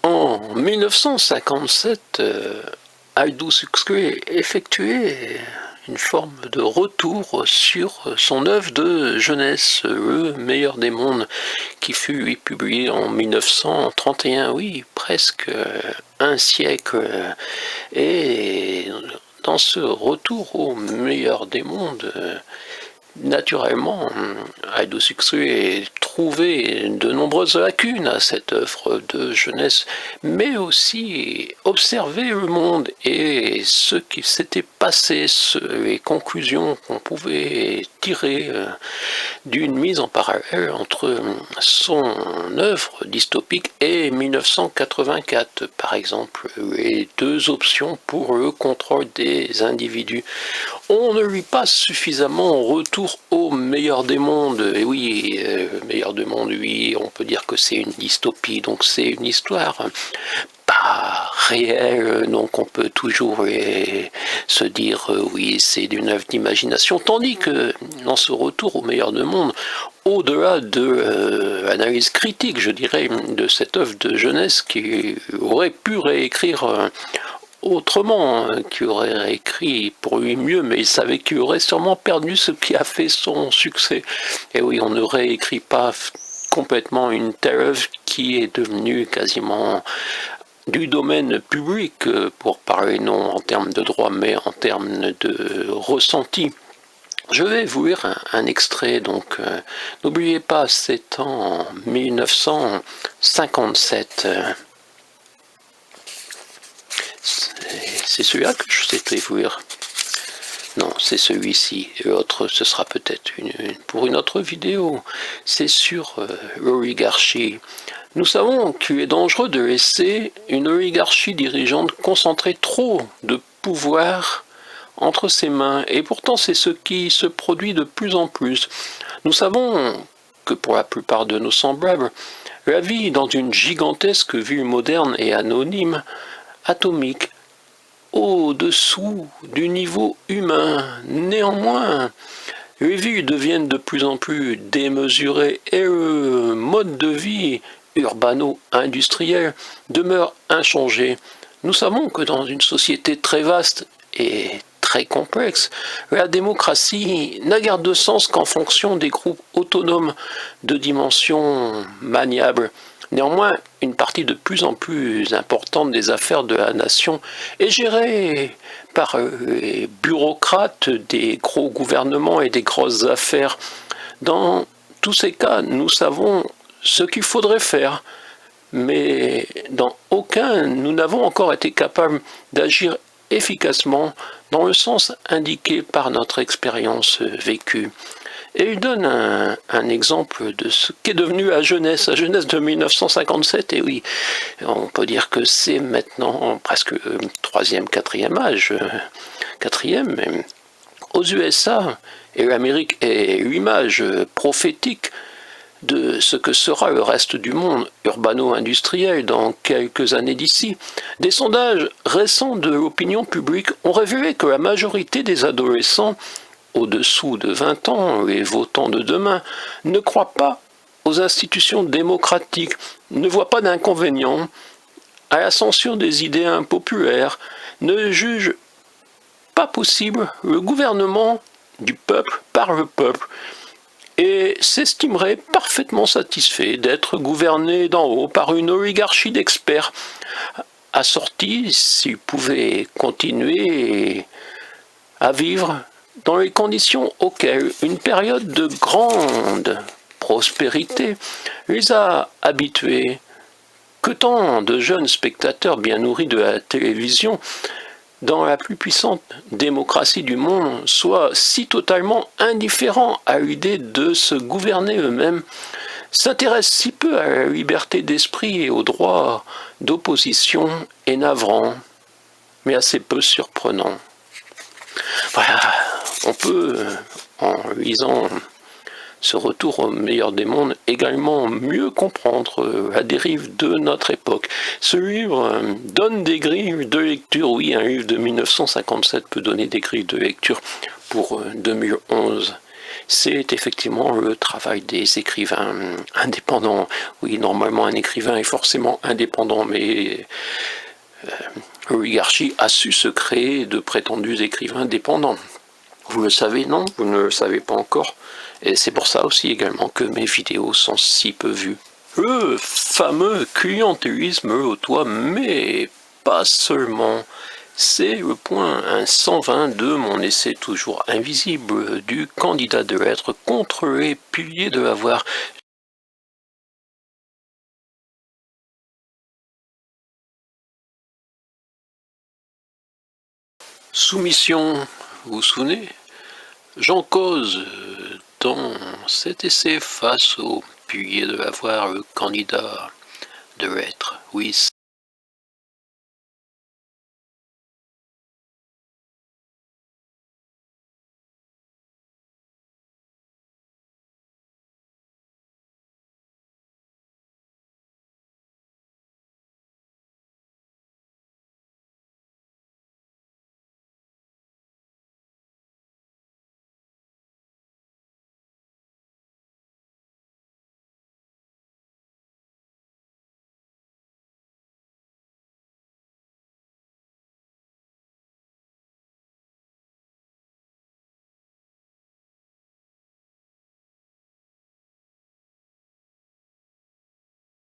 En 1957, Aldous Huxley effectuait une forme de retour sur son œuvre de jeunesse, Le meilleur des mondes, qui fut publié en 1931, oui, presque un siècle. Et dans ce retour au meilleur des mondes, naturellement, Aldous Huxley trouvait de nombreuses lacunes à cette œuvre de jeunesse, mais aussi observer le monde et ce qui s'était passé, les conclusions qu'on pouvait tirer d'une mise en parallèle entre son œuvre dystopique et 1984, par exemple, les deux options pour le contrôle des individus. On ne lui passe suffisamment retour au meilleur des mondes. Et oui, le meilleur des mondes, oui, on peut dire que c'est une dystopie, donc c'est une histoire pas réelle, donc on peut toujours se dire oui, c'est d'une œuvre d'imagination, tandis que dans ce retour au meilleur des mondes, au-delà de l'analyse critique, je dirais, de cette œuvre de jeunesse qui aurait pu réécrire autrement, qui aurait écrit pour lui mieux, mais il savait qu'il aurait sûrement perdu ce qui a fait son succès. Et oui, on ne réécrit pas complètement une telle œuvre qui est devenue quasiment du domaine public, pour parler non en termes de droit, mais en termes de ressenti. Je vais vous lire un extrait, donc n'oubliez pas, c'est en 1957. C'est celui-là que je sais vous lire. Non, c'est celui-ci. L'autre, ce sera peut-être pour une autre vidéo. C'est sur l'oligarchie. Nous savons qu'il est dangereux de laisser une oligarchie dirigeante concentrer trop de pouvoir entre ses mains, et pourtant c'est ce qui se produit de plus en plus. Nous savons que pour la plupart de nos semblables, la vie dans une gigantesque ville moderne et anonyme, atomique, au-dessous du niveau humain. Néanmoins, les villes deviennent de plus en plus démesurées et le mode de vie urbano-industriel demeure inchangé. Nous savons que dans une société très vaste et très complexe, la démocratie n'a guère de sens qu'en fonction des groupes autonomes de dimensions maniables. Néanmoins, une partie de plus en plus importante des affaires de la nation est gérée par les bureaucrates des gros gouvernements et des grosses affaires. Dans tous ces cas, nous savons ce qu'il faudrait faire, mais dans aucun, nous n'avons encore été capables d'agir efficacement dans le sens indiqué par notre expérience vécue. Et il donne un exemple de ce qu'est devenu la jeunesse de 1957, et oui, on peut dire que c'est maintenant presque le troisième, quatrième âge, quatrième, mais aux USA, et l'Amérique est l'image prophétique de ce que sera le reste du monde urbano-industriel dans quelques années d'ici. Des sondages récents de l'opinion publique ont révélé que la majorité des adolescents au-dessous de 20 ans, les votants de demain, ne croient pas aux institutions démocratiques, ne voient pas d'inconvénient à la censure des idées impopulaires, ne jugent pas possible le gouvernement du peuple par le peuple, et s'estimeraient parfaitement satisfaits d'être gouvernés d'en haut par une oligarchie d'experts, assortis, s'ils pouvaient continuer à vivre dans les conditions auxquelles une période de grande prospérité les a habitués. Que tant de jeunes spectateurs bien nourris de la télévision, dans la plus puissante démocratie du monde, soient si totalement indifférents à l'idée de se gouverner eux-mêmes, s'intéressent si peu à la liberté d'esprit et au droit d'opposition, est navrant, mais assez peu surprenant. Voilà, on peut, en lisant ce retour au meilleur des mondes, également mieux comprendre la dérive de notre époque. Ce livre donne des grilles de lecture. Oui, un livre de 1957 peut donner des grilles de lecture pour 2011. c'est effectivement le travail des écrivains indépendants. Oui, normalement un écrivain est forcément indépendant, mais l'oligarchie a su se créer de prétendus écrivains dépendants. Vous le savez, non? Vous ne le savez pas encore? Et c'est pour ça aussi également que mes vidéos sont si peu vues. Le fameux clientélisme lautois, mais pas seulement. C'est le point 120 de mon essai toujours invisible du candidat de lettres contre les piliers de l'avoir. Soumission, vous vous souvenez? J'en cause dans cet essai face au pilier de l'avoir, le candidat de lettres. Oui,